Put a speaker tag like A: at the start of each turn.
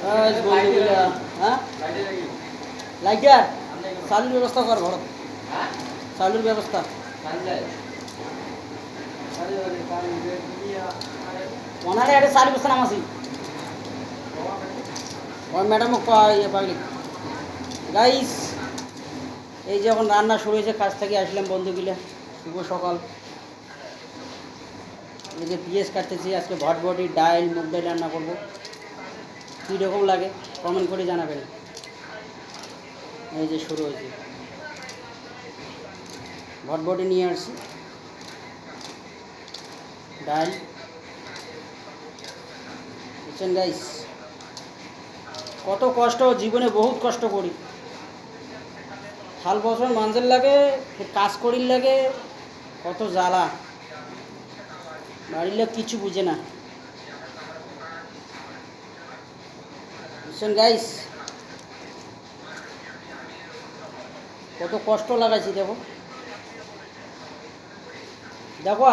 A: বন্ধুগুলা হ্যাঁ লাইটার চালুর ব্যবস্থা কর ঘর চালুর ব্যবস্থা ওনারে একটা চালু ব্যবস্থা নাম আছি ওই ম্যাডাম ইয়ে পাগলি গাইস এই যে এখন রান্না শুরু হয়েছে কাজ থেকে আসলাম বন্ধুগুলা শুভ সকাল এই যে পিঁয়াজ কাটতেছি আজকে ভটভটি ডাল মুগ ডাল রান্না করবো কী রকম লাগে কমেন্ট করে জানাবেন এই যে শুরু হয়েছে ভটভটি নিয়ে আসছি ডাল বুঝছেন গাইস কত কষ্ট জীবনে বহুত কষ্ট করি সাল বছর মানুষের লাগে কাজ করির লাগে কত জ্বালা বাড়ির লোক কিছু বুঝে না বুঝছেন গাইস কত কষ্ট লাগাইছি দেখো দেখো